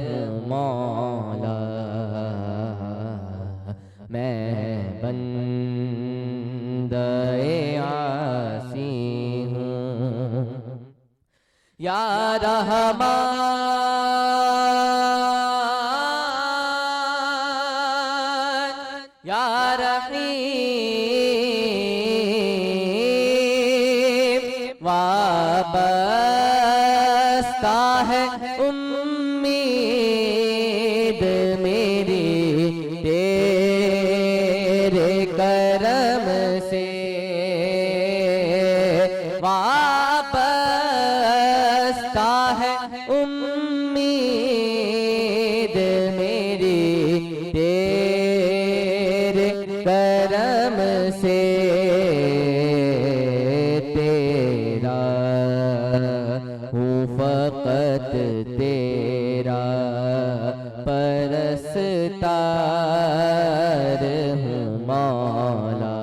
ہوں مولا میں بندہ عاصی ہوں یا رحمان یا رحیم وابستہ ہے امید میری تیرے کرم سے وابستہ ہے امید میری تیرے کرم سے تیرا ہوں فقط تیرا پرستار ہوں مولا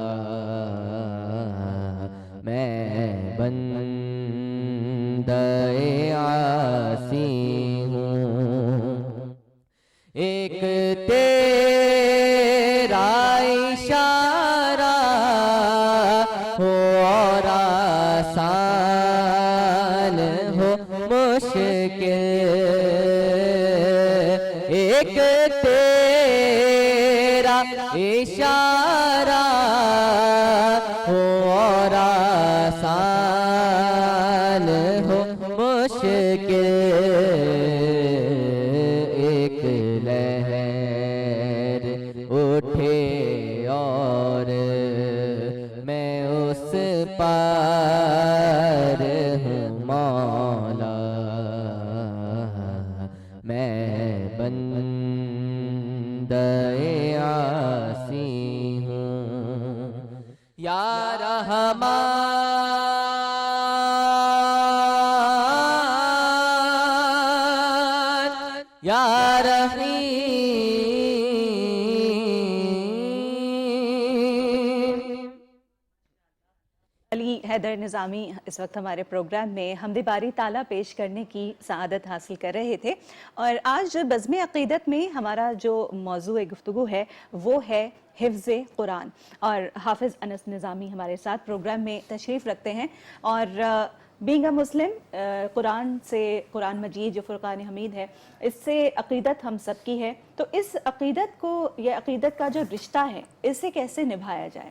میں بندہ عاصی ہوں ایک تیرا اشارہ ہو اور آسان ہو مشکل ایک تیرا اشارہ ہو اور آسان ہو مشکل ایک لہر اٹھے اور میں اس پار ہوں مولا میں بندہ عاصی ہوں یا رحمان یا رحیم علی حیدر نظامی اس وقت ہمارے پروگرام میں حمد باری تعالیٰ پیش کرنے کی سعادت حاصل کر رہے تھے، اور آج بزم عقیدت میں ہمارا جو موضوع گفتگو ہے وہ ہے حفظ قرآن، اور حافظ انس نظامی ہمارے ساتھ پروگرام میں تشریف رکھتے ہیں، اور بینگ اے مسلم قرآن مجید جو فرقان حمید ہے اس سے عقیدت ہم سب کی ہے، تو اس عقیدت کو یا عقیدت کا جو رشتہ ہے اسے کیسے نبھایا جائے؟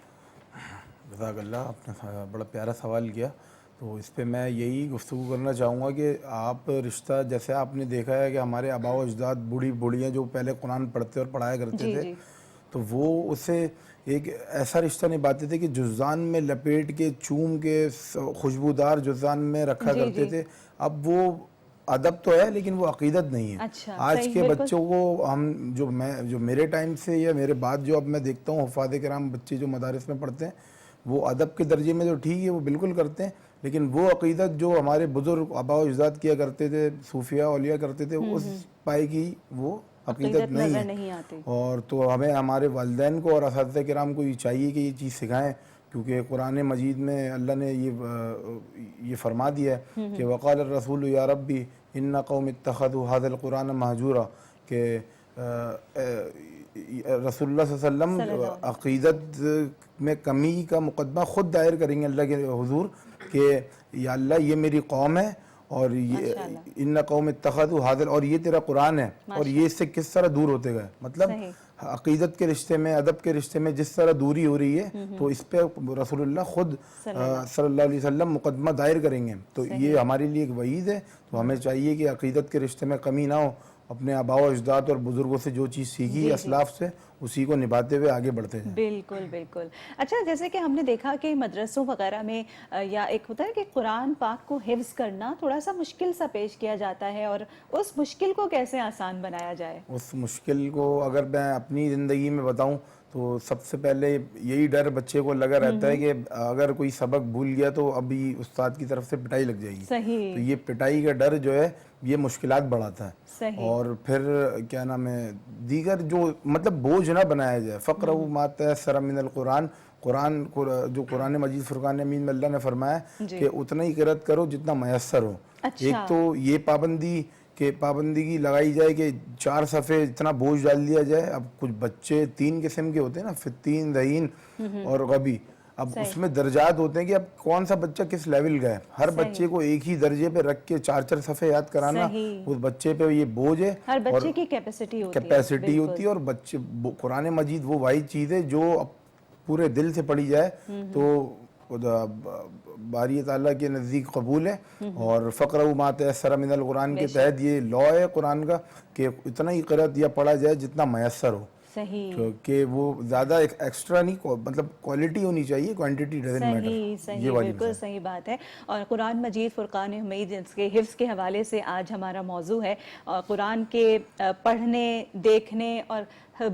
جزاک اللہ، آپ نے بڑا پیارا سوال کیا، تو اس پہ میں یہی گفتگو کرنا چاہوں گا کہ آپ رشتہ، جیسے آپ نے دیکھا ہے کہ ہمارے آباء و اجداد بوڑھیاں جو پہلے قرآن پڑھتے اور پڑھایا کرتے تھے، تو وہ اسے ایک ایسا رشتہ نبھاتے تھے کہ جزان میں لپیٹ کے چوم کے خوشبودار جزان میں رکھا کرتے تھے۔ اب وہ ادب تو ہے لیکن وہ عقیدت نہیں ہے۔ آج کے بچوں کو ہم جو میرے ٹائم سے یا میرے بعد جو اب میں دیکھتا ہوں حفاظ کرام بچے جو مدارس میں پڑھتے ہیں، وہ ادب کے درجے میں تو ٹھیک ہے، وہ بالکل کرتے ہیں، لیکن وہ عقیدت جو ہمارے بزرگ آباء و اجداد کیا کرتے تھے، صوفیاء اولیاء کرتے تھے، اس پائے کی وہ عقیدت نہیں ہے۔ اور تو ہمیں ہمارے والدین کو اور اساتذہ کرام کو یہ چاہیے کہ یہ چیز سکھائیں، کیونکہ قرآن مجید میں اللہ نے یہ فرما دیا ہے کہ وقال الرسول یا ربی ان قوم اتخذوا هذا القرآن مہجورا، کہ رسول اللہ صلی اللہ علیہ وسلم عقیدت میں کمی کا مقدمہ خود دائر کریں گے اللہ کے حضور کہ یا اللہ یہ میری قوم ہے، اور یہ ان قوم اتخذوا هذا، اور یہ تیرا قرآن ہے، اور یہ اس سے کس طرح دور ہوتے گئے، مطلب عقیدت کے رشتے میں، ادب کے رشتے میں جس طرح دوری ہو رہی ہے، تو اس پہ رسول اللہ خود صلی اللہ علیہ وسلم مقدمہ دائر کریں گے، تو یہ ہمارے لیے ایک وعید ہے۔ تو ہمیں چاہیے کہ عقیدت کے رشتے میں کمی نہ ہو، اپنے آباء و اجداد اور بزرگوں سے جو چیز سیکھی اسلاف سے، اسی کو نبھاتے ہوئے آگے بڑھتے ہیں۔ بالکل بالکل۔ اچھا، جیسے کہ ہم نے دیکھا کہ مدرسوں وغیرہ میں یا ایک ہوتا ہے کہ قرآن پاک کو حفظ کرنا تھوڑا سا مشکل سا پیش کیا جاتا ہے، اور اس مشکل کو کیسے آسان بنایا جائے؟ اس مشکل کو اگر میں اپنی زندگی میں بتاؤں تو سب سے پہلے یہی ڈر بچے کو لگا رہتا ہے کہ اگر کوئی سبق بھول گیا تو ابھی استاد کی طرف سے پٹائی لگ جائے گی، صحیح، تو یہ پٹائی کا ڈر جو ہے یہ مشکلات بڑھاتا ہے۔ اور پھر دیگر جو مطلب بوجھ نہ بنایا جائے، فقرؤ ما تیسر من القرآن، جو قرآن مجید فرقان امین میں اللہ نے فرمایا کہ اتنا ہی قرأت کرو جتنا میسر ہو. ایک تو یہ پابندگی لگائی جائے کہ 4 صفحے اتنا بوجھ ڈال دیا جائے. اب کچھ بچے 3 قسم کے ہوتے ہیں نا, فتین, ذہین اور غبی. اب اس میں درجات ہوتے ہیں کہ اب کون سا بچہ کس لیول کا ہے. ہر بچے کو ایک ہی درجے پہ رکھ کے 4 صفحے یاد کرانا اس بچے پہ یہ بوجھ ہے. ہر بچے کی کیپیسٹی ہوتی ہے اور بچے قرآن مجید وہ واحد چیز ہے جو پورے دل سے پڑھی جائے تو باری تعالیٰ کے نزدیک قبول ہے. اور فقرؤ ما تیسر من القرآن کے تحت یہ لا ہے قرآن کا کہ اتنا ہی قرأت یا پڑھا جائے جتنا میسر ہو. کہ وہ زیادہ ایکسٹرا نہیں, مطلب کوالٹی ہونی چاہیے, کوانٹیٹی ڈزنٹ میٹر. یہ بالکل صحیح بات ہے. اور قرآن مجید فرقان حمید اس کے حفظ کے حوالے سے آج ہمارا موضوع ہے. اور قرآن کے پڑھنے, دیکھنے اور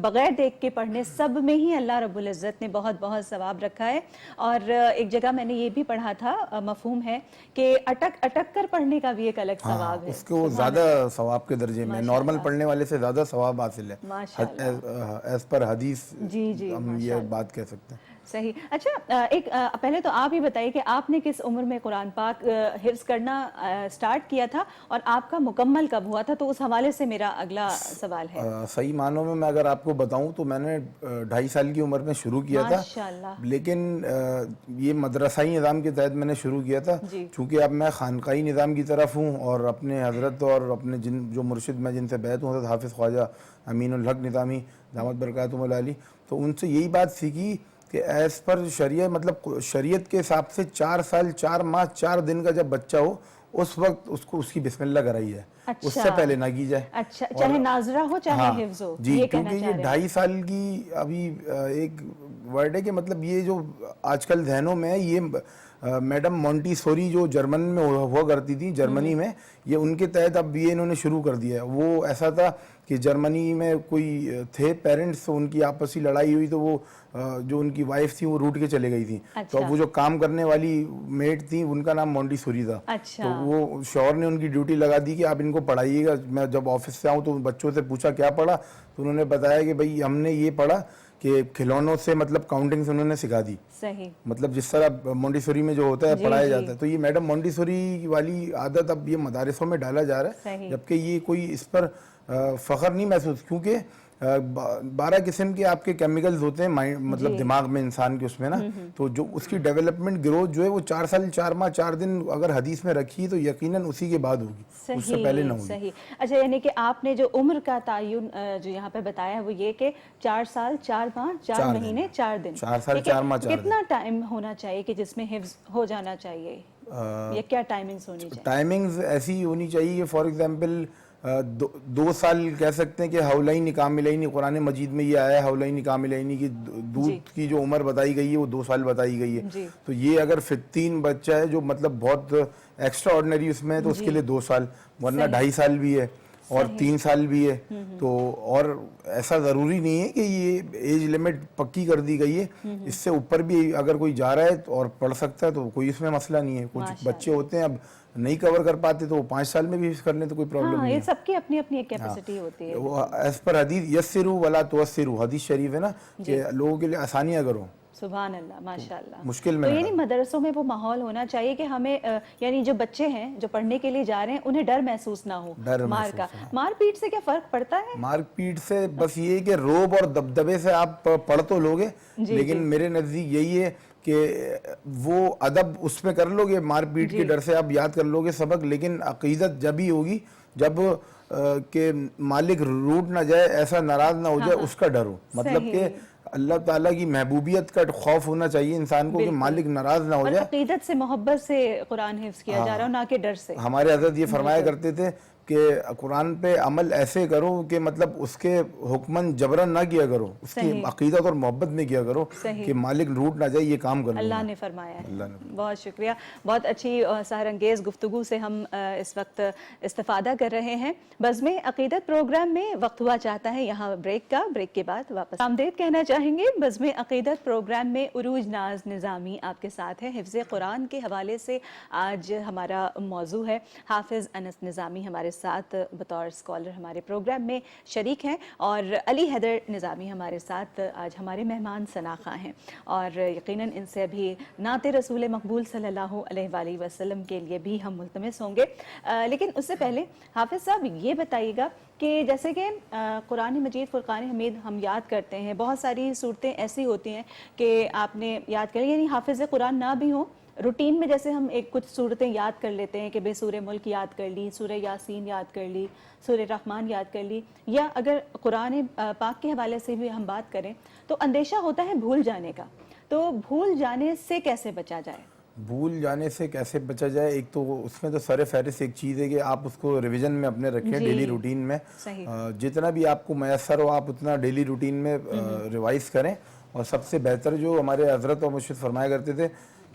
بغیر دیکھ کے پڑھنے سب میں ہی اللہ رب العزت نے بہت بہت ثواب رکھا ہے. اور ایک جگہ میں نے یہ بھی پڑھا تھا, مفہوم ہے کہ اٹک اٹک کر پڑھنے کا بھی ایک الگ ثواب ہے. اس کو زیادہ ثواب کے درجے میں, نارمل پڑھنے والے سے زیادہ ثواب حاصل ہے ایز پر حدیث. ہم یہ بات کہہ سکتے ہیں. صحیح. اچھا, ایک پہلے تو آپ ہی بتائیے کہ آپ نے کس عمر میں قرآن پاک حفظ کرنا سٹارٹ کیا تھا اور آپ کا مکمل کب ہوا تھا, تو اس حوالے سے میرا اگلا سوال ہے. صحیح معنوں میں اگر آپ کو بتاؤں تو میں نے 2.5 سال کی عمر میں شروع کیا تھا, لیکن یہ مدرسائی نظام کے تحت میں نے شروع کیا تھا. چونکہ اب میں خانقاہی نظام کی طرف ہوں اور اپنے حضرت اور اپنے جو مرشد میں جن سے بیعت ہوں, حضرت حافظ خواجہ امین الحق نظامی دامت برکاتہم العالی, تو ان سے یہی بات سیکھی کہ ایز پر شریعت, مطلب شریعت کے حساب سے 4 سال 4 ماہ 4 دن کا جب بچہ ہو اس وقت اس کی بسم اللہ کرائی جائے, اس سے پہلے نہ کی جائے. اچھا, چاہے ناظرہ ہو چاہے حفظ ہو. جی, کیونکہ یہ 2.5 سال کی ابھی ایک ورڈ ہے کہ مطلب یہ جو آج کل ذہنوں میں ہے, یہ میڈم مونٹی سوری جو جرمن میں ہوا کرتی تھی, جرمنی میں, یہ ان کے تحت اب یہ انہوں نے شروع کر دیا ہے. وہ ایسا تھا کہ جرمنی میں کوئی تھے پیرنٹس, ان کی آپسی لڑائی ہوئی تو وہ جو ان کی وائف تھی وہ روٹ کے چلے گئی تھی. تو وہ جو کام کرنے والی میڈ تھی ان کا نام مونٹی سوری تھا. تو وہ شوہر نے ان کی ڈیوٹی لگا دی کہ آپ ان کو پڑھائیے گا. میں جب آفس سے آؤں تو بچوں سے پوچھا کیا پڑھا, تو انہوں نے بتایا کہ بھئی ہم نے یہ پڑھا کہ کھلونوں سے مطلب کاؤنٹنگ سے انہوں نے سکھا دی. صحیح. مطلب جس طرح مونٹی سوری میں جو ہوتا ہے پڑھایا جاتا ہے, تو یہ میڈم مونٹی سوری والی عادت اب یہ مدارسوں میں ڈالا جا رہا ہے, جبکہ یہ کوئی اس پر فخر نہیں محسوس, کیونکہ 12 قسم کے آپ کے کیمیکلز ہوتے ہیں مطلب دماغ میں انسان کے اس میں نا, تو جو اس کی ڈیولپمنٹ گروتھ جو ہے وہ 4 سال 4 ماہ 4 دن اگر حدیث میں رکھی تو یقیناً اسی کے بعد ہوگی, اس سے پہلے نہ ہوگی. صحیح. اچھا, یعنی کہ آپ نے جو عمر کا تعین جو یہاں پہ بتایا ہے وہ یہ کہ 4 سال 4 ماہ 4 مہینے 4 دن. 4 سال 4 ماہ 4 دن. کتنا ٹائم ہونا چاہیے کہ جس میں حفظ ہو جانا چاہیے, یا کیا ٹائمنگز ہونی چاہیے؟ ٹائمنگز ایسی ہونی چاہیے کہ فار ایگزامپل 2 سال کہہ سکتے ہیں کہ حولین کاملین, قرآن مجید میں یہ آیا ہے حولین کاملین کی دودھ کی جو عمر بتائی گئی ہے وہ 2 سال بتائی گئی ہے. تو یہ اگر 15 بچہ ہے جو مطلب بہت ایکسٹرا آرڈنری اس میں ہے تو اس کے لیے 2 سال, ورنہ 2.5 سال بھی ہے اور 3 سال بھی ہے. تو اور ایسا ضروری نہیں ہے کہ یہ ایج لمٹ پکی کر دی گئی ہے, اس سے اوپر بھی اگر کوئی جا رہا ہے اور پڑھ سکتا ہے تو کوئی اس میں مسئلہ نہیں ہے. کچھ بچے ہوتے ہیں اب نہیں کور کر پاتے تو وہ 5 سال میں بھی کر لیں تو کوئی پرابلم نہیں ہے. یہ سب کی اپنی اپنی ایک کیپیسٹی ہوتی ہے. وہ ایز پر حدیث یسروا ولا تعسروا, حدیث شریف ہے نا کہ لوگوں کے لیے آسانیاں کرو. سبحان اللہ, ماشاء اللہ. مشکل میں تو یعنی مدرسوں میں وہ ماحول ہونا چاہیے کہ ہمیں یعنی جو بچے ہیں جو پڑھنے کے لیے جا رہے ہیں انہیں ڈر محسوس نہ ہو مار کا. مار پیٹ سے کیا فرق پڑتا ہے؟ مار پیٹ سے بس یہ کہ روب اور دبدبے سے آپ پڑھ تو لوگے, لیکن میرے نزدیک یہی ہے کہ وہ ادب اس میں کر لو گے, مار پیٹ کے ڈر سے آپ یاد کر لو گے سبق, لیکن عقیدت جب ہی ہوگی جب کہ مالک روٹ نہ جائے, ایسا ناراض نہ ہو جائے, اس کا ڈر ہو. مطلب کہ اللہ تعالیٰ کی محبوبیت کا خوف ہونا چاہیے انسان کو کہ مالک ناراض نہ ہو جائے. عقیدت سے محبت سے قرآن حفظ کیا جا رہا ہے, نہ کہ ڈر سے. ہمارے حضرت یہ فرمایا کرتے تھے کہ قرآن پہ عمل ایسے کرو کہ مطلب اس کے حکمن جبرن نہ کیا کرو, اس کی عقیدت اور محبت میں کیا کرو کہ مالک روٹ نہ جائے, یہ کام کرو. اللہ نے فرمایا ہے. بہت شکریہ. بہت اچھی سحر انگیز گفتگو سے ہم اس وقت استفادہ کر رہے ہیں. بزم عقیدت پروگرام میں وقت ہوا چاہتا ہے یہاں بریک کا. بریک کے بعد واپس آمدید کہنا چاہیں گے. بزم عقیدت پروگرام میں عروج ناز نظامی آپ کے ساتھ ہے. حفظ قرآن کے حوالے سے آج ہمارا موضوع ہے. حافظ انس نظامی ہمارے ساتھ بطور اسکالر ہمارے پروگرام میں شریک ہیں، اور علی حیدر نظامی ہمارے ساتھ آج ہمارے مہمان ثناء ہیں، اور یقیناً ان سے ابھی نعت رسول مقبول صلی اللہ علیہ وآلہ وسلم کے لیے بھی ہم ملتمس ہوں گے، لیکن اس سے پہلے حافظ صاحب یہ بتائیے گا کہ جیسے کہ قرآن مجید فرقان حمید ہم یاد کرتے ہیں، بہت ساری صورتیں ایسی ہوتی ہیں کہ آپ نے یاد کر، یعنی حافظ قرآن نہ بھی ہوں، روٹین میں جیسے ہم ایک کچھ صورتیں یاد کر لیتے ہیں کہ بے سورہ ملک یاد کر لی، سورہ یاسین یاد کر لی، سورہ رحمان یاد کر لی، یا اگر قرآن پاک کے حوالے سے بھی ہم بات کریں تو اندیشہ ہوتا ہے بھول جانے کا، تو بھول جانے سے کیسے بچا جائے؟ بھول جانے سے کیسے بچا جائے، ایک تو اس میں تو سر فہرست ایک چیز ہے کہ آپ اس کو ریویژن میں اپنے رکھیں ڈیلی روٹین میں، جتنا بھی آپ کو میسر ہو آپ اتنا ڈیلی روٹین میں ریوائز کریں، اور سب سے بہتر جو ہمارے حضرت اور مرشد فرمایا کرتے تھے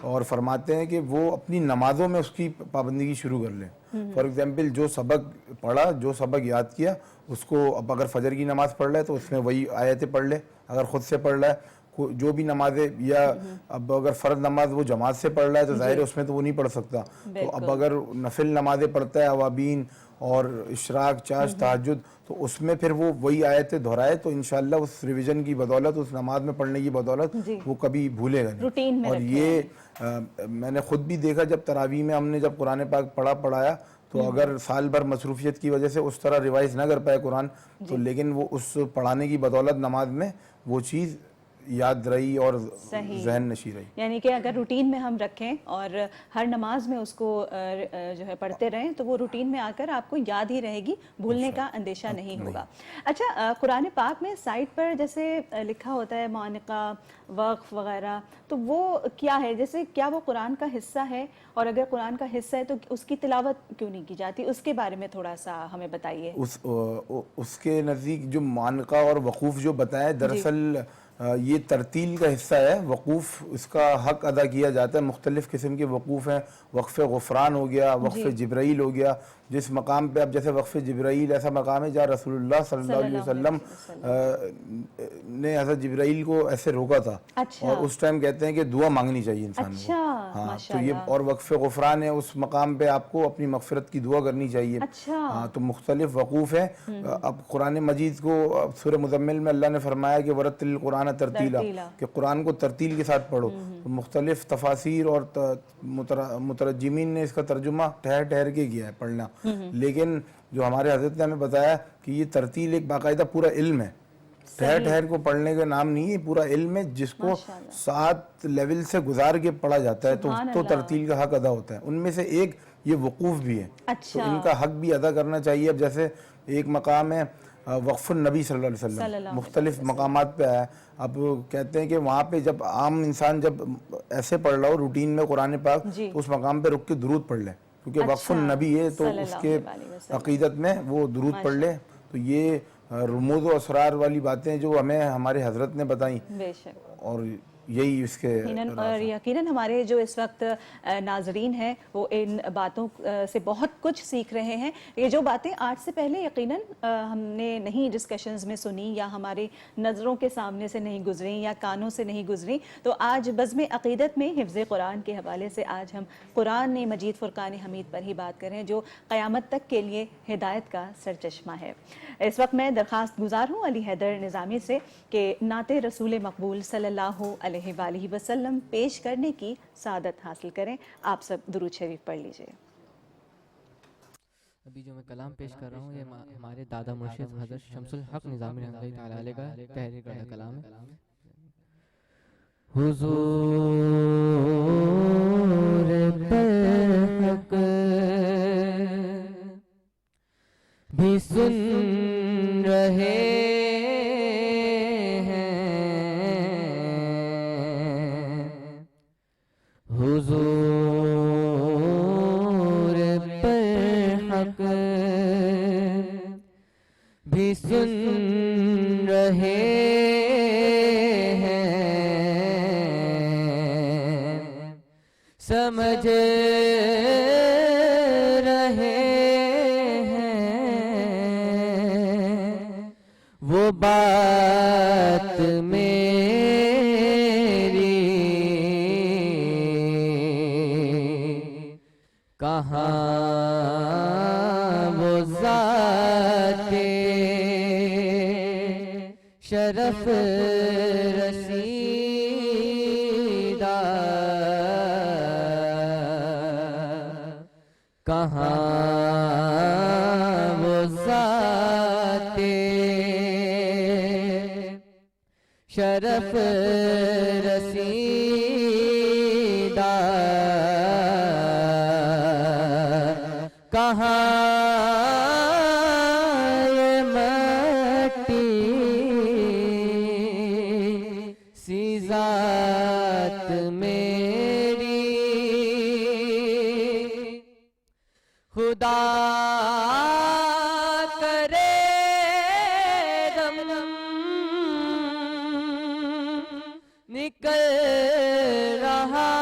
اور فرماتے ہیں کہ وہ اپنی نمازوں میں اس کی پابندگی شروع کر لیں۔ فار ایگزامپل جو سبق پڑھا، جو سبق یاد کیا، اس کو اب اگر فجر کی نماز پڑھ رہا ہے تو اس میں وہی آیتیں پڑھ لے، اگر خود سے پڑھ رہا ہے جو بھی نمازیں، یا اب اگر فرض نماز وہ جماعت سے پڑھ رہا ہے تو ظاہر ہے اس میں تو وہ نہیں پڑھ سکتا، تو اب اگر نفل نمازیں پڑھتا ہے اوابین اور اشراق، چاش، تہجد، تو اس میں پھر وہ وہی آیتیں دہرائے تو انشاءاللہ اس ریویژن کی بدولت، اس نماز میں پڑھنے کی بدولت وہ کبھی بھولے گا نہیں۔ اور یہ میں نے خود بھی دیکھا، جب تراویح میں ہم نے جب قرآن پاک پڑھایا تو اگر سال بھر مصروفیت کی وجہ سے اس طرح ریوائز نہ کر پائے قرآن تو لیکن وہ اس پڑھانے کی بدولت نماز میں وہ چیز یاد رہی اور ذہن نشی رہی۔ یعنی کہ اگر روٹین میں ہم رکھیں اور ہر نماز میں اس کو جو ہے پڑھتے رہیں تو وہ روٹین میں آ کر آپ کو یاد ہی رہے گی، بھولنے کا اندیشہ نہیں ہوگا۔ اچھا، قرآن پاک میں سائٹ پر جیسے لکھا ہوتا ہے معانقہ، وقف وغیرہ، تو وہ کیا ہے؟ جیسے کیا وہ قرآن کا حصہ ہے، اور اگر قرآن کا حصہ ہے تو اس کی تلاوت کیوں نہیں کی جاتی؟ اس کے بارے میں تھوڑا سا ہمیں بتائیے۔ اس کے نزدیک جو معانقہ اور وقوف جو بتائیں، دراصل یہ ترتیل کا حصہ ہے۔ وقوف اس کا حق ادا کیا جاتا ہے، مختلف قسم کے وقوف ہیں، وقف غفران ہو گیا، وقف جبرائیل ہو گیا، جس مقام پہ اب جیسے وقف جبرائیل ایسا مقام ہے جہاں رسول اللہ صلی اللہ علیہ وسلم نے حضرت جبرائیل کو ایسے روکا تھا، اور اس ٹائم کہتے ہیں کہ دعا مانگنی چاہیے انسان کو۔ ہاں، تو یہ اور وقف غفران ہے، اس مقام پہ آپ کو اپنی مغفرت کی دعا کرنی چاہیے۔ ہاں، تو مختلف وقوف ہیں۔ اب قرآن مجید کو سورہ مزمل میں اللہ نے فرمایا کہ ورتل القرآن ترتیلا، کہ قرآن کو ترتیل کے ساتھ پڑھو۔ مختلف تفاسیر اور مترجمین نے اس کا ترجمہ ٹھہر ٹھہر کے کیا ہے پڑھنا، لیکن جو ہمارے حضرت نے ہمیں بتایا کہ یہ ترتیل ایک باقاعدہ پورا علم ہے، ٹھہر ٹھہر کو پڑھنے کا نام نہیں ہے، پورا علم ہے جس کو 7 لیول سے گزار کے پڑھا جاتا ہے، تو ترتیل کا حق ادا ہوتا ہے۔ ان میں سے ایک یہ وقوف بھی ہے، تو ان کا حق بھی ادا کرنا چاہیے۔ اب جیسے ایک مقام ہے وقف النبی صلی اللہ علیہ وسلم، مختلف مقامات پہ آیا ہے۔ اب کہتے ہیں کہ وہاں پہ جب عام انسان جب ایسے پڑھ رہا ہو روٹین میں قرآن پاک تو اس مقام پہ رک کے درود پڑھ لے، کیونکہ وقف النبی ہے تو اس کے عقیدت میں وہ درود پڑھ لے۔ تو یہ رموز و اسرار والی باتیں جو ہمیں ہمارے حضرت نے بتائیں، اور یہی اس کے اور یقیناً ہمارے جو اس وقت ناظرین ہیں وہ ان باتوں سے بہت کچھ سیکھ رہے ہیں۔ یہ جو باتیں آج سے پہلے یقیناً ہم نے نہیں ڈسکشنز میں سنی، یا ہماری نظروں کے سامنے سے نہیں گزری، یا کانوں سے نہیں گزری، تو آج بزم عقیدت میں حفظ قرآن کے حوالے سے آج ہم قرآن مجید فرقان حمید پر ہی بات کریں، جو قیامت تک کے لیے ہدایت کا سرچشمہ ہے۔ اس وقت میں درخواست گزار ہوں علی حیدر نظامی سے کہ نعت رسول مقبول صلی اللہ علیہ وآلہ وسلم پیش کرنے کی سعادت حاصل کریں۔ آپ سب درود شریف پڑھ لیجئے۔ ابھی جو میں کلام پیش کر رہا ہوں یہ ہمارے دادا مرشد حضرت شمس الحق نظامی رحمۃ اللہ تعالی علیہ کا تحریر کردہ کلام ہے۔ حضور پر حق بھی سن رہے حضور پر حق بھی سن رہے ہیں، سمجھ رہے ہیں، وہ بات کہاں وہ شرف رسیدہ کہاں وہ ذات شرف رسیدہ کہاں یہ مٹی سی ذات میری خدا کرے دم نکل رہا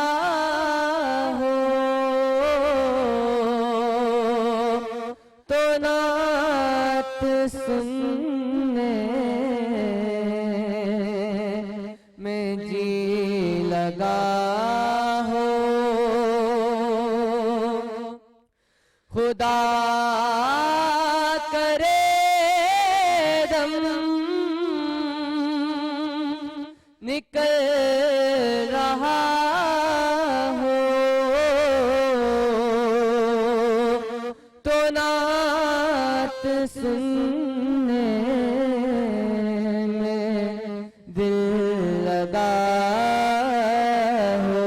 ہو تو نعت سننے میں جی لگا ہو خدا کرے دم نکل رہا ہو تو نعت سننے میں دل لگا ہو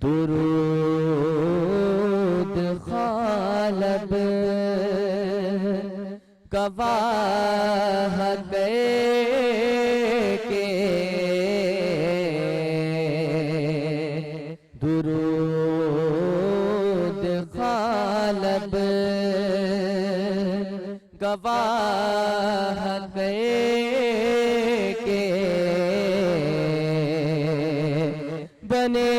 درود خالب گواہ گئے کہ درود خالب گواہ گئے کہ بنے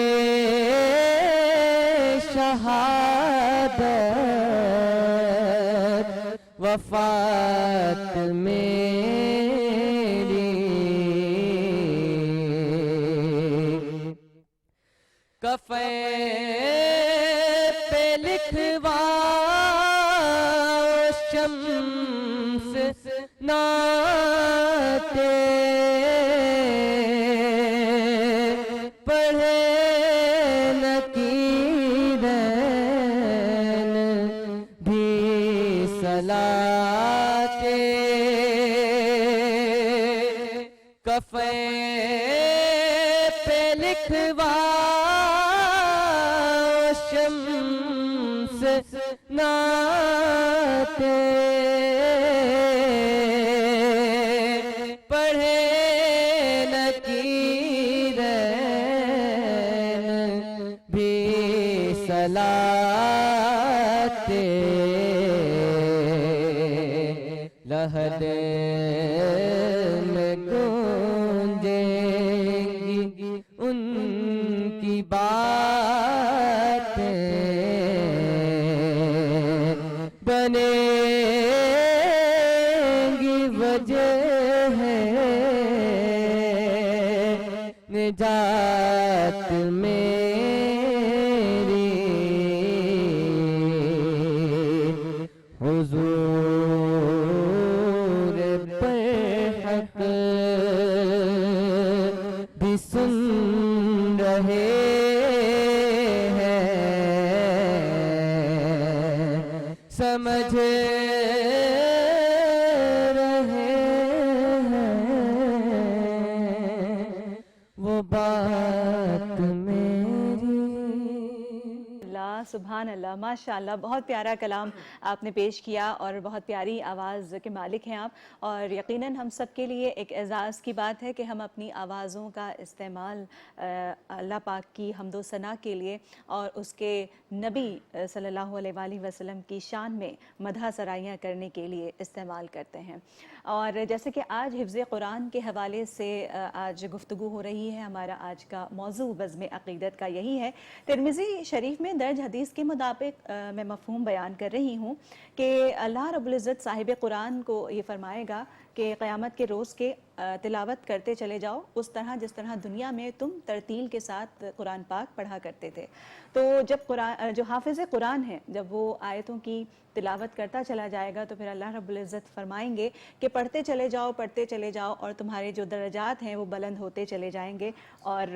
شہادت وفات میری کفین پہ لکھوا شمس نعت پڑھے نکیرین بھی صلاۃ کفین پہ لکھوا شمس نعت پڑھے نکیرین بھی صلاۃ لحد میں گونجیں گی ان کی باتیں بنے گی وجہ ہے نجات میری حضور پر حق بھی سن رہے ہیں سمجھ رہے ہیں وہ بات میری سبحان اللہ، ماشاء اللہ، بہت پیارا کلام آپ نے پیش کیا اور بہت پیاری آواز کے مالک ہیں آپ، اور یقیناً ہم سب کے لیے ایک اعزاز کی بات ہے کہ ہم اپنی آوازوں کا استعمال اللہ پاک کی حمد و ثنا کے لیے اور اس کے نبی صلی اللہ علیہ وآلہ وسلم کی شان میں مدح سرائیاں کرنے کے لیے استعمال کرتے ہیں۔ اور جیسے کہ آج حفظ قرآن کے حوالے سے آج گفتگو ہو رہی ہے، ہمارا آج کا موضوع بزم عقیدت کا یہی ہے۔ ترمذی شریف میں درج حدیث کے مطابق میں مفہوم بیان کر رہی ہوں کہ اللہ رب العزت صاحب قرآن کو یہ فرمائے گا کہ قیامت کے روز کے تلاوت کرتے چلے جاؤ اس طرح جس طرح دنیا میں تم ترتیل کے ساتھ قرآن پاک پڑھا کرتے تھے. تو جب جو حافظ قرآن ہے جب وہ آیتوں کی تلاوت کرتا چلا جائے گا تو پھر اللہ رب العزت فرمائیں گے کہ پڑھتے چلے جاؤ اور تمہارے جو درجات ہیں وہ بلند ہوتے چلے جائیں گے, اور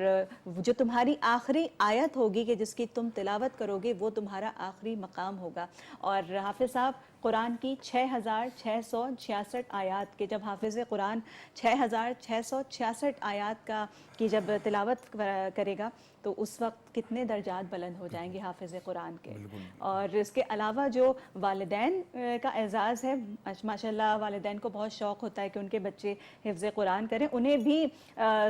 جو تمہاری آخری آیت ہوگی کہ جس کی تم تلاوت کرو گے وہ تمہارا آخری مقام ہوگا. اور حافظ صاحب قرآن کی 6666 آیات کے جب حافظ قرآن 6666 آیات کی جب تلاوت کرے گا تو اس وقت کتنے درجات بلند ہو جائیں گے حافظ قرآن کے. اور اس کے علاوہ جو والدین کا اعزاز ہے, ماشاءاللہ والدین کو بہت شوق ہوتا ہے کہ ان کے بچے حفظ قرآن کریں, انہیں بھی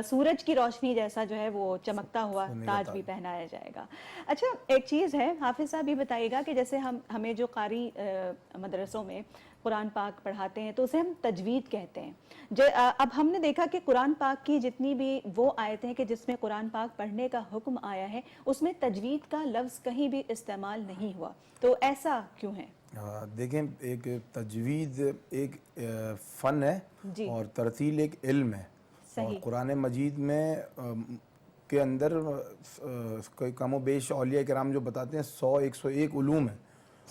سورج کی روشنی جیسا جو ہے وہ چمکتا ہوا تاج بھی پہنایا جائے گا. اچھا ایک چیز ہے حافظ صاحب, یہ بتائیے گا کہ جیسے ہمیں جو قاری مدرسوں میں قرآن پاک پڑھاتے ہیں تو اسے ہم تجوید کہتے ہیں. اب ہم نے دیکھا کہ قرآن پاک کی جتنی بھی وہ آیتیں کہ جس میں قرآن پاک پڑھنے کا حکم آیا ہے اس میں تجوید کا لفظ کہیں بھی استعمال نہیں ہوا, تو ایسا کیوں ہے؟ دیکھیں, ایک تجوید ایک فن ہے اور ترتیل ایک علم ہے. اور قرآن مجید میں کے اندر کوئی کم و بیش اولیاء کرام جو بتاتے ہیں 101 علوم ہیں,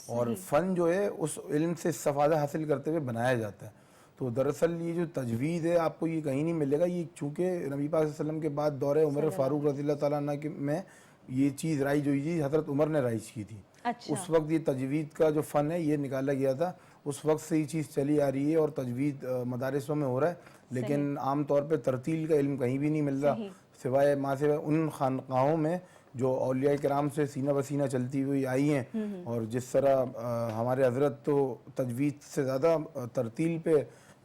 اور فن جو ہے اس علم سے استفادہ حاصل کرتے ہوئے بنایا جاتا ہے. تو دراصل یہ جو تجوید ہے آپ کو یہ کہیں نہیں ملے گا, یہ چونکہ نبی پاک صلی اللہ علیہ وسلم کے بعد دور عمر فاروق رضی اللہ تعالیٰ عنہ میں یہ چیز رائج ہوئی تھی, حضرت عمر نے رائج کی تھی. اس وقت یہ تجوید کا جو فن ہے یہ نکالا گیا تھا, اس وقت سے یہ چیز چلی آ رہی ہے اور تجوید مدارسوں میں ہو رہا ہے, لیکن عام طور پہ ترتیل کا علم کہیں بھی نہیں مل رہا سوائے ان خانقاہوں میں جو اولیاء کرام سے سینہ بسینہ چلتی ہوئی آئی ہیں. اور جس طرح ہمارے حضرت تو تجوید سے زیادہ ترتیل پہ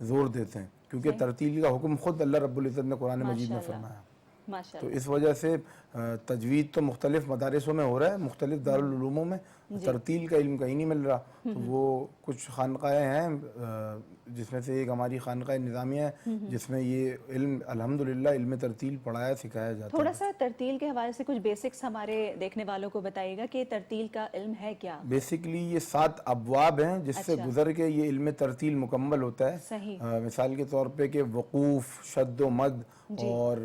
زور دیتے ہیں, کیونکہ ترتیل کا حکم خود اللہ رب العزت نے قرآن مجید میں فرمایا. تو اس وجہ سے تجوید تو مختلف مدارسوں میں ہو رہا ہے, مختلف دارالعلوموں میں, ترتیل کا علم کہیں نہیں مل رہا. تو وہ کچھ خانقاہیں ہیں جس میں سے ایک ہماری خانقاہ نظامیہ ہے جس میں یہ علم الحمدللہ علم ترتیل پڑھایا سکھایا جاتا ہے. تھوڑا سا ترتیل کے حوالے سے کچھ بیسکس ہمارے دیکھنے والوں کو بتائیے گا کہ ترتیل کا علم ہے کیا؟ بیسکلی یہ 7 ابواب ہیں جس سے گزر کے یہ علم ترتیل مکمل ہوتا ہے. مثال کے طور پہ کہ وقوف, شد و مد اور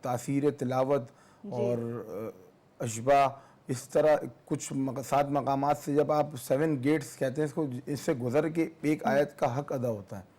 تاثیر تلاوت اور اشباہ, اس طرح کچھ 7 مقامات سے جب آپ 7 گیٹس کہتے ہیں اس کو, اس سے گزر کے ایک آیت کا حق ادا ہوتا ہے.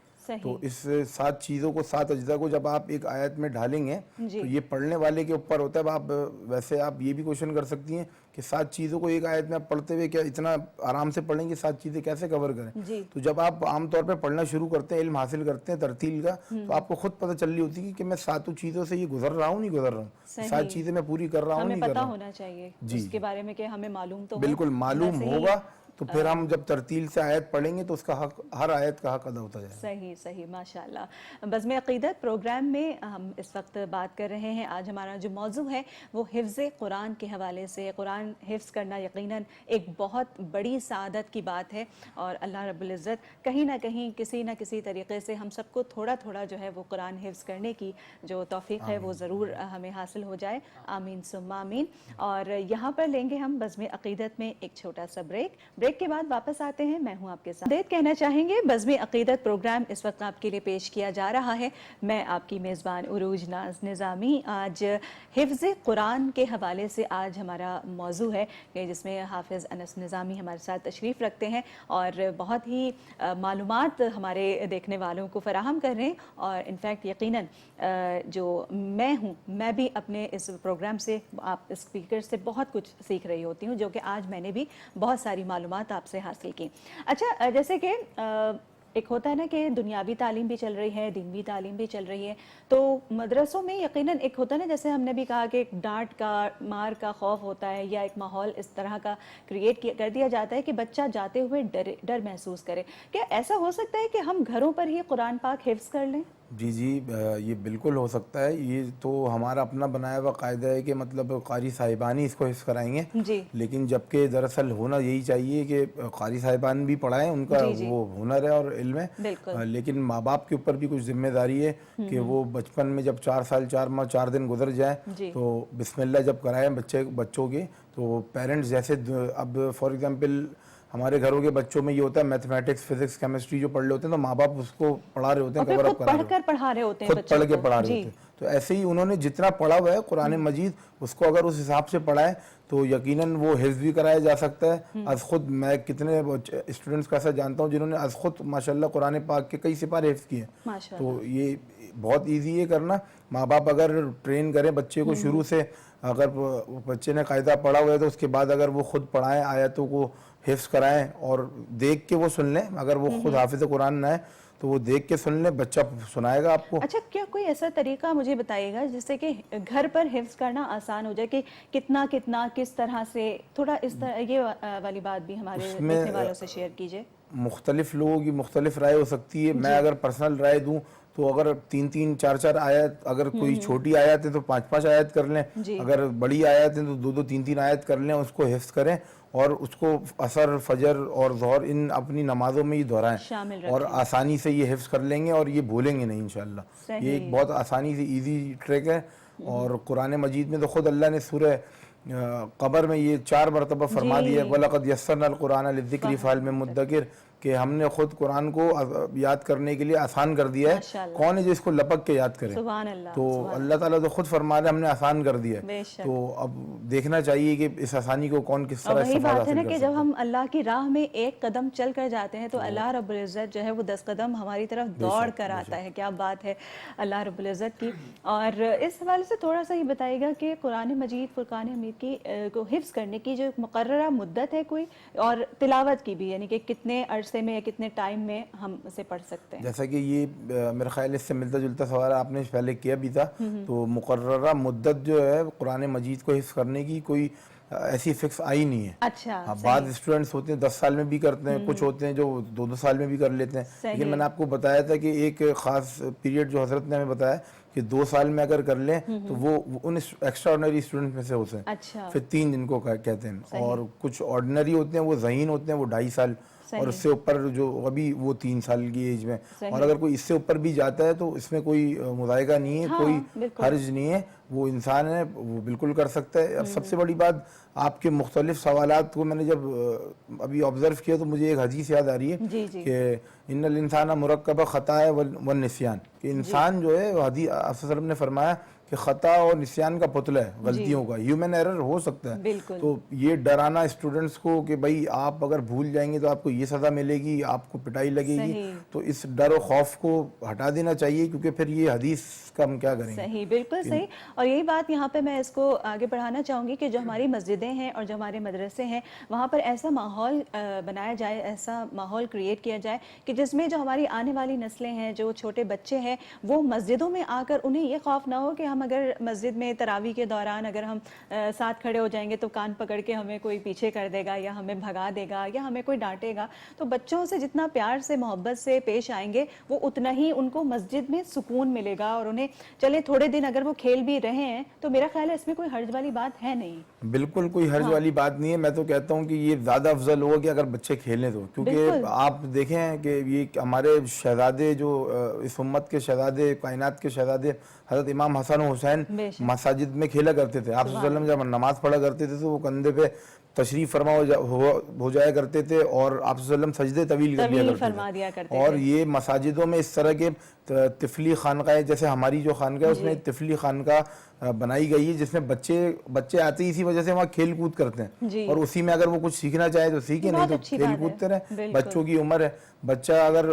تو اس 7 چیزوں کو 7 اجزاء کو جب آپ ایک آیت میں ڈھالیں گے تو یہ پڑھنے والے کے اوپر ہوتا ہے. آپ ویسے آپ یہ بھی کوشچن کر سکتی ہیں کہ 7 چیزوں کو ایک آیت میں آپ پڑھتے ہوئے کیا اتنا آرام سے پڑھیں گے, 7 چیزیں کیسے کور کریں؟ تو جب آپ عام طور پہ پڑھنا شروع کرتے ہیں, علم حاصل کرتے ہیں ترتیل کا, تو آپ کو خود پتہ چل رہی ہوتی ہے کہ میں 7 چیزوں سے یہ گزر رہا ہوں نہیں گزر رہا ہوں, 7 چیزیں میں پوری کر رہا ہوں نہیں کر رہا ہوں. ہمیں پتہ ہونا چاہیے اس کے بارے میں کہ ہمیں معلوم تو بالکل معلوم ہوگا, تو پھر ہم جب ترتیل سے آیت پڑھیں گے تو اس کا حق, ہر آیت کا حق ادا ہوتا جائے. صحیح ماشاءاللہ. بزم عقیدت پروگرام میں ہم اس وقت بات کر رہے ہیں. آج ہمارا جو موضوع ہے وہ حفظ قرآن کے حوالے سے. قرآن حفظ کرنا یقیناً ایک بہت بڑی سعادت کی بات ہے, اور اللہ رب العزت کہیں نہ کہیں کسی نہ کسی طریقے سے ہم سب کو تھوڑا تھوڑا جو ہے وہ قرآن حفظ کرنے کی جو توفیق ہے وہ ضرور ہمیں حاصل ہو جائے. آمین ثم آمین. اور یہاں پر لیں گے ہم بزم عقیدت میں ایک چھوٹا سا بریک کے بعد واپس آتے ہیں. میں ہوں آپ کے ساتھ کہنا چاہیں گے. بزم عقیدت پروگرام اس وقت آپ کے لیے پیش کیا جا رہا ہے. میں آپ کی میزبان عروج ناز نظامی. آج حفظ قرآن کے حوالے سے آج ہمارا موضوع ہے جس میں حافظ انس نظامی ہمارے ساتھ تشریف رکھتے ہیں اور بہت ہی معلومات ہمارے دیکھنے والوں کو فراہم کر رہے ہیں. اور انفیکٹ یقیناً جو میں ہوں, میں بھی اپنے اس پروگرام سے, آپ اسپیکر سے بہت کچھ سیکھ رہی ہوتی ہوں, جو کہ آج میں نے بھی بہت ساری معلومات آپ سے حاصل کی. اچھا جیسے کہ ایک ہوتا ہے نا کہ دنیاوی تعلیم بھی چل رہی ہے, دینوی تعلیم بھی چل رہی ہے, تو مدرسوں میں یقیناً ایک ہوتا ہے نا, جیسے ہم نے بھی کہا کہ ایک ڈانٹ کا, مار کا خوف ہوتا ہے, یا ایک ماحول اس طرح کا کریٹ کر دیا جاتا ہے کہ بچہ جاتے ہوئے ڈر محسوس کرے. کیا ایسا ہو سکتا ہے کہ ہم گھروں پر ہی قرآن پاک حفظ کر لیں؟ جی یہ بالکل ہو سکتا ہے. یہ تو ہمارا اپنا بنایا ہوا قاعدہ ہے کہ مطلب قاری صاحبان ہی اس کو حفظ کرائیں گے, لیکن جبکہ دراصل ہونا یہی چاہیے کہ قاری صاحبان بھی پڑھائیں, ان کا وہ ہنر ہے اور علم ہے, لیکن ماں باپ کے اوپر بھی کچھ ذمہ داری ہے کہ وہ بچپن میں جب 4 سال 4 ماہ 4 دن گزر جائیں تو بسم اللہ جب کرائیں بچوں کے, تو پیرنٹس جیسے اب فار ایگزامپل ہمارے گھروں کے بچوں میں یہ ہوتا ہے میتھمیٹکس فزکس کیمسٹری جو پڑھ رہے ہوتے ہیں تو ماں باپ اس کو پڑھا رہے ہوتے ہیں, کور اپ کرا رہے ہوتے ہیں, پڑھا رہے ہوتے ہیں, خود پڑھ کے پڑھا رہے ہوتے ہیں. تو ایسے ہی انہوں نے جتنا پڑھا ہوا ہے قرآن مجید اس کو اگر اس حساب سے پڑھائے تو یقیناً وہ حفظ بھی کرایا جا سکتا ہے. از خود میں کتنے اسٹوڈنٹس کا ایسا جانتا ہوں جنہوں نے از خود ماشاءاللہ قرآن پاک کے کئی سپارے حفظ کیے ہیں. تو یہ بہت ایزی ہے کرنا. ماں باپ اگر ٹرین کریں بچے کو شروع سے, اگر بچے نے قاعدہ پڑھا ہوا ہے تو اس کے بعد اگر وہ خود پڑھائیں آیتوں کو حفظ کرائیں اور دیکھ کے وہ سن لیں. اگر وہ خود حافظ قرآن نہ ہے تو وہ دیکھ کے سن لیں, بچہ سنائے گا آپ کو. اچھا, کیا کوئی ایسا طریقہ مجھے بتائیے گا جس سے کہ گھر پر حفظ کرنا آسان ہو جائے, کہ کتنا کس طرح سے, تھوڑا اس طرح یہ والی بات بھی ہمارے دیکھنے والوں سے شیئر کیجئے. مختلف لوگوں کی مختلف رائے ہو سکتی ہے. میں اگر پرسنل رائے دوں تو اگر 3 4 آیت, اگر کوئی چھوٹی آیت ہے تو 5 آیت کر لیں, اگر بڑی آیت ہے تو 2 3 آیت کر لیں, اس کو حفظ کریں اور اس کو عصر فجر اور ظہر ان اپنی نمازوں میں ہی دہرائیں اور آسانی سے یہ حفظ کر لیں گے اور یہ بھولیں گے نہیں انشاءاللہ. یہ ایک بہت آسانی سے ایزی ٹریک ہے. اور قرآن مجید میں تو خود اللہ نے سورہ قبر میں یہ 4 مرتبہ فرما دیا ہے وَلَقَدْ يَسَّرْنَا الْقُرْآنَ لِلذِّكْرِ فَهَلْ مِن مُدَّكِرٍ, کہ ہم نے خود قرآن کو یاد کرنے کے لیے آسان کر دیا ہے. کون ہے جو اس کو لپک کے یاد کرے؟ تو اللہ تعالیٰ تو خود فرما رہے ہم نے آسان کر دیا ہے. تو اب دیکھنا چاہیے کہ اس آسانی کو کون کس طرح وہی بات ہے نا کہ جب ہم اللہ کی راہ میں ایک قدم چل کر جاتے ہیں تو اللہ رب العزت جو ہے وہ 10 قدم ہماری طرف دوڑ کر آتا ہے. کیا بات ہے اللہ رب العزت کی. اور اس حوالے سے تھوڑا سا یہ بتائیے گا کہ قرآن مجید فرقان حمید کی کو حفظ کرنے کی جو مقررہ مدت ہے کوئی, اور تلاوت کی بھی, یعنی کہ کتنے عرصے میں یا کتنے ٹائم میں ہم اسے پڑھ سکتے ہیں؟ جیسا کہ یہ میرا خیال اس سے ملتا جلتا سوال آپ نے پہلے کیا بھی تھا. تو مقررہ مدت جو ہے قرآن مجید کو حفظ کرنے کی کوئی ایسی فکس آئی نہیں ہے. اچھا, بعض اسٹوڈنٹس ہوتے ہیں 10 سال میں بھی کرتے ہیں, کچھ ہوتے ہیں جو 2 سال میں بھی کر لیتے ہیں. لیکن میں نے آپ کو بتایا تھا کہ ایک خاص پیریڈ جو حضرت نے ہمیں بتایا کہ 2 سال میں اگر کر لیں تو وہ ان ایکسٹرا آرڈنری اسٹوڈنٹ میں سے ہوتے ہیں. پھر 3 جن کو کہتے ہیں, اور کچھ آرڈنری ہوتے ہیں وہ ذہین ہوتے ہیں وہ 2.5 سال, اور اس سے اوپر جو ابھی وہ 3 سال کی ایج میں. اور اگر کوئی اس سے اوپر بھی جاتا ہے تو اس میں کوئی مضائقہ نہیں ہے, کوئی حرج نہیں ہے, وہ انسان ہے وہ بالکل کر سکتا ہے. اب سب سے بڑی بات آپ کے مختلف سوالات کو میں نے جب ابھی آبزرو کیا تو مجھے ایک حدیث یاد آ رہی ہے کہ ان الانسان مرکب خطا والنسیان, کہ انسان جو ہے حدیث صلی اللہ علیہ وسلم نے فرمایا کہ خطا اور نسیان کا پتلا ہے, غلطیوں کا, ہیومن ایرر ہو سکتا ہے. تو یہ ڈرانا اسٹوڈنٹس کو کہ بھائی آپ اگر بھول جائیں گے تو آپ کو یہ سزا ملے گی, آپ کو پٹائی لگے گی, تو اس ڈر و خوف کو ہٹا دینا چاہیے, کیونکہ پھر یہ حدیث کا ہم کیا کریں گے. صحیح, بالکل صحیح. اور یہی بات یہاں پہ میں اس کو آگے بڑھانا چاہوں گی کہ جو ہماری مسجدیں ہیں اور جو ہمارے مدرسے ہیں وہاں پر ایسا ماحول بنایا جائے, ایسا ماحول کریٹ کیا جائے کہ جس میں جو ہماری آنے والی نسلیں ہیں, جو چھوٹے بچے ہیں, وہ مسجدوں میں آ کر انہیں یہ خوف نہ ہو کہ ہم اگر مسجد میں تراویح کے دوران اگر ہم ساتھ کھڑے ہو جائیں گے تو کان پکڑ کے ہمیں کوئی پیچھے کر دے گا یا ہمیں بھگا دے گا یا ہمیں کوئی ڈانٹے گا. تو بچوں سے جتنا پیار سے محبت سے پیش آئیں گے وہ اتنا ہی ان کو مسجد میں سکون ملے گا, اور انہیں چلے تھوڑے دن اگر وہ کھیل بھی رہے ہیں تو میرا خیال ہے اس میں کوئی حرج والی بات ہے نہیں. بالکل کوئی حرج والی بات نہیں ہے. میں تو کہتا ہوں کہ یہ زیادہ افضل ہوگا کہ اگر بچے کھیلیں تو, کیونکہ آپ دیکھیں کہ یہ ہمارے شہزادے جو اس امت کے شہزادے, کائنات کے شہزادے حضرت امام حسن و حسین مساجد میں کھیلا کرتے تھے. آپ صلی اللہ علیہ وسلم جب نماز پڑھا کرتے تھے تو وہ کندھے پہ تشریف فرما ہو جایا کرتے تھے اور آپ صلی اللہ علیہ وسلم سجدے طویل کر لیا کرتے تھے. اور یہ مساجدوں میں اس طرح کے طفلی خانقاہیں, جیسے ہماری جو خانقاہ ہے اس میں طفلی خانقاہ بنائی گئی ہے جس میں بچے آتے ہی اسی وجہ سے وہاں کھیل کود کرتے ہیں, اور اسی میں اگر وہ کچھ سیکھنا چاہے تو سیکھیں, نہیں تو کھیل کودتے رہیں. بچوں کی عمر ہے, بچہ اگر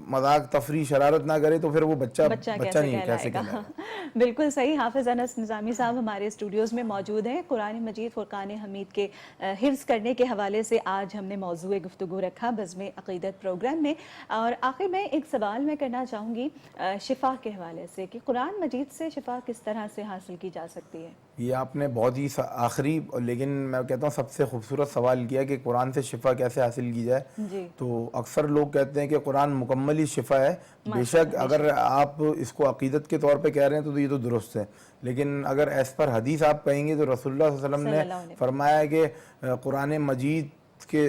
مذاق تفریح شرارت نہ کرے تو پھر وہ بچہ نہیں کیسے کہلائے. بالکل صحیح. حافظ انس نظامی صاحب ہمارے اسٹوڈیوز میں موجود ہیں. قرآن مجید فرقان حمید کے حفظ کرنے کے حوالے سے آج ہم نے موضوع گفتگو رکھا بزم عقیدت پروگرام میں. اور آخر میں ایک سوال میں کرنا چاہوں گی شفا کے حوالے سے کہ قرآن مجید سے شفا کس طرح سے حاصل کی جا سکتی ہے؟ یہ آپ نے بہت ہی آخری لیکن میں کہتا ہوں سب سے خوبصورت سوال کیا کہ قرآن سے شفا کیسے حاصل کی جائے. تو اکثر لوگ کہتے ہیں کہ قرآن مکمل ہی شفا ہے. بے شک اگر آپ اس کو عقیدت کے طور پہ کہہ رہے ہیں تو یہ تو درست ہے, لیکن اگر ایس پر حدیث آپ کہیں گے تو رسول اللہ صلی اللہ علیہ وسلم نے فرمایا کہ قرآن مجید کے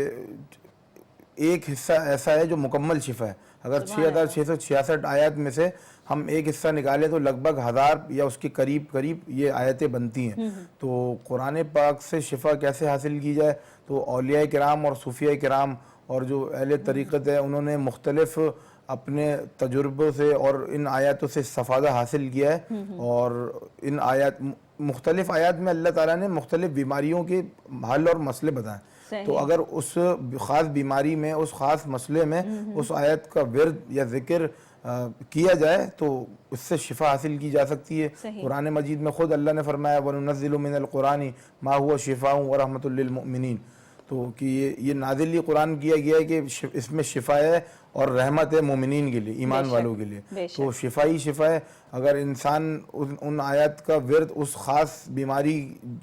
ایک حصہ ایسا ہے جو مکمل شفا ہے. اگر 6666 آیات میں سے ہم ایک حصہ نکالیں تو لگ بھگ 1000 یا اس کے قریب یہ آیتیں بنتی ہیں. تو قرآن پاک سے شفا کیسے حاصل کی جائے؟ تو اولیاء کرام اور صوفیاء کرام اور جو اہل طریقت ہے انہوں نے مختلف اپنے تجربوں سے اور ان آیاتوں سے استفادہ حاصل کیا ہے. اور ان مختلف آیات میں اللہ تعالیٰ نے مختلف بیماریوں کے حل اور مسئلے بتائے. تو اگر اس خاص بیماری میں اس خاص مسئلے میں اس آیت کا ورد یا ذکر کیا جائے تو اس سے شفا حاصل کی جا سکتی ہے. قرآن مجید میں خود اللہ نے فرمایا وَنُنَزِّلُ مِنَ الْقُرْآنِ مَا هُوَ شِفَاءٌ وَرَحْمَةٌ لِّلْمُؤْمِنِينَ. تو کہ یہ نازل یہ قرآن کیا گیا ہے کہ اس میں شفا ہے اور رحمت ہے مومنین کے لیے، ایمان والوں کے لیے. تو شفا ہی شفا ہے. اگر انسان ان آیات کا ورد اس خاص بیماری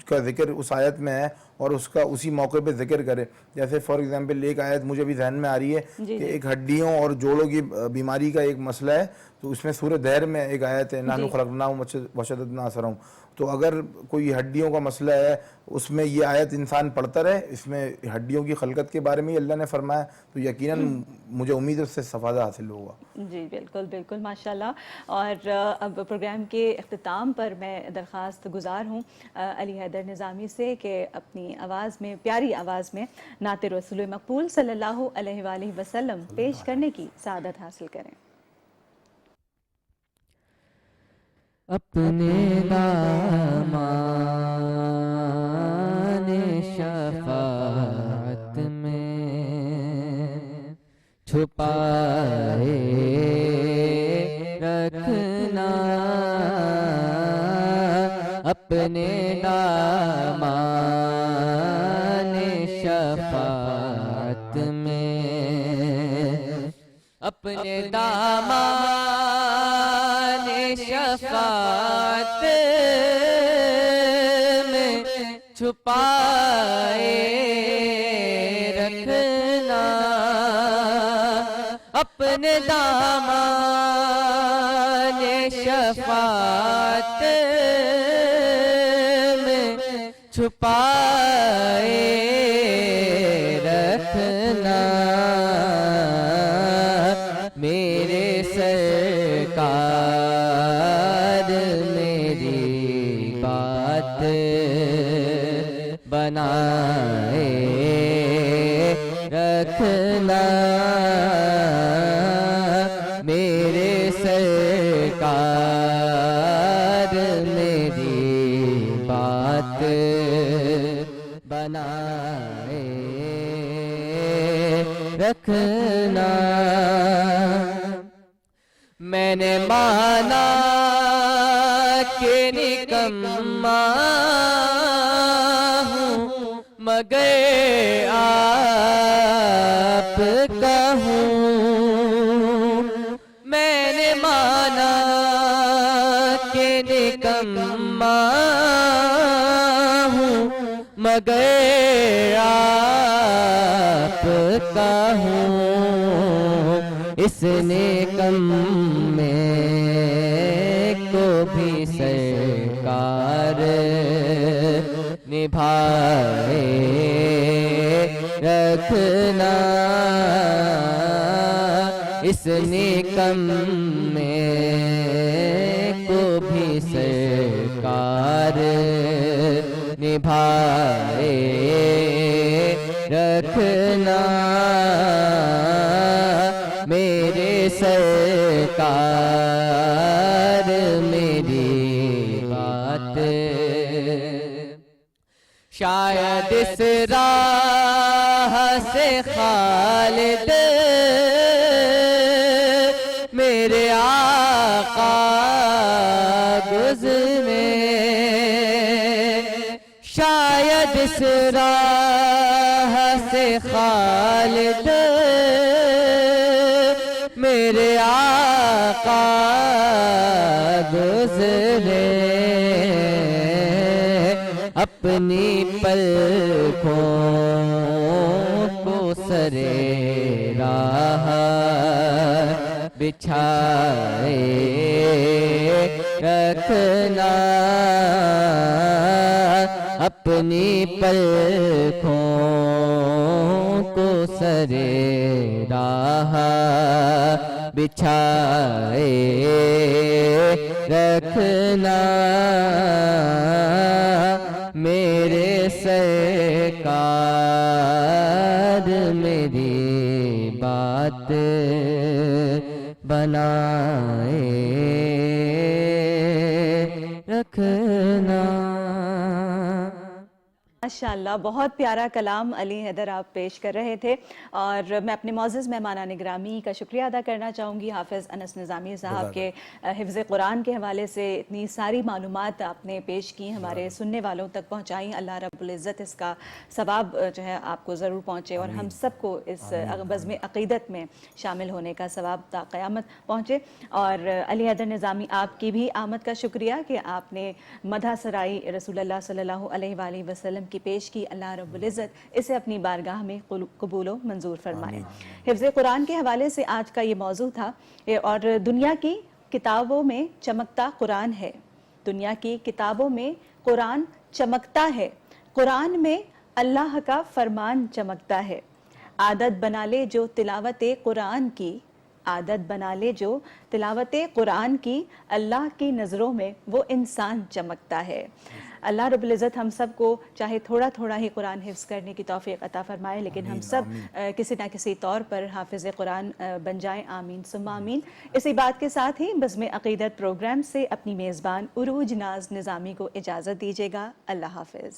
کا ذکر اس آیت میں ہے اور اس کا اسی موقع پہ ذکر کرے، جیسے فار ایگزامپل ایک آیت مجھے بھی ذہن میں آ رہی ہے کہ ایک ہڈیوں اور جوڑوں کی بیماری کا ایک مسئلہ ہے. تو اس میں سورہ دہر میں ایک آیت ہے نحن خلقناہم وشددنا اسرہم. تو اگر کوئی ہڈیوں کا مسئلہ ہے اس میں یہ آیت انسان پڑھتا رہے، اس میں ہڈیوں کی خلقت کے بارے میں ہی اللہ نے فرمایا، تو یقیناً مجھے امید ہے اس سے استفادہ حاصل ہوگا. جی بالکل ماشاءاللہ. اور اب پروگرام کے اختتام پر میں درخواست گزار ہوں علی حیدر نظامی سے کہ اپنی آواز میں، پیاری آواز میں نعت رسول مقبول صلی اللہ علیہ وآلہ وسلم پیش کرنے کی سعادت حاصل کریں. اپنے دامان شفاعت میں چھپائے رکھنا، اپنے دامان شفاعت میں، اپنے دامان شفاعت میں چھپائے رکھنا، اپنے دامان شفاعت میں چھپائے رکھنا. میرے سرکار میری بات بنائے رکھنا، میرے سرکار میری بات بنائے رکھنا. میں نے مانا کہ نکما ہوں مگر آپ کا ہوں، میں نے مانا کہ نکما ہوں مگر آپ کا ہوں. اس نے کم میں کو بھی سرکار نبھائے رکھنا، اس نے کم میں کو بھی سرکار نبھائے رکھنا. میرے سرکار میری بات شاید اس راہ سے خالد میرے آقا گزرے، شاید اس راہ سے خالد میرے آقا گزرے، اپنی پلکوں کو سرے راہ بچھائے رکھنا، اپنی پلکوں کو سرے سرے راہ بچھائے رکھنا میرے سرکار میری بات بنائے رکھنا. ماشاءاللہ بہت پیارا کلام علی حیدر آپ پیش کر رہے تھے، اور میں اپنے معزز مہمانان گرامی کا شکریہ ادا کرنا چاہوں گی حافظ انس نظامی صاحب کے حفظ قرآن کے حوالے سے اتنی ساری معلومات آپ نے پیش کی، ہمارے سننے والوں تک پہنچائیں. اللہ رب العزت اس کا ثواب جو ہے آپ کو ضرور پہنچے، اور ہم سب کو اس بزم عقیدت میں شامل ہونے کا ثواب تا قیامت پہنچے. اور علی حیدر نظامی آپ کی بھی آمد کا شکریہ کہ آپ نے مدح سرائی رسول اللہ صلی اللہ علیہ وآلہ وسلم کی پیش کی. اللہ رب العزت اسے اپنی بارگاہ میں قبول و منظور فرمائے. حفظ قرآن کے حوالے سے آج کا یہ موضوع تھا، اور دنیا کی کتابوں میں چمکتا قرآن ہے. دنیا کی کتابوں میں قرآن چمکتا ہے، قرآن میں اللہ کا فرمان چمکتا ہے. عادت بنا لے جو تلاوت قرآن کی، عادت بنا لے جو تلاوت قرآن کی، اللہ کی نظروں میں وہ انسان چمکتا ہے. اللہ رب العزت ہم سب کو چاہے تھوڑا تھوڑا ہی قرآن حفظ کرنے کی توفیق عطا فرمائے، لیکن ہم سب کسی نہ کسی طور پر حافظ قرآن بن جائیں. آمین ثم آمین. اسی بات کے ساتھ ہی بزم عقیدت پروگرام سے اپنی میزبان عروج ناز نظامی کو اجازت دیجیے گا. اللہ حافظ.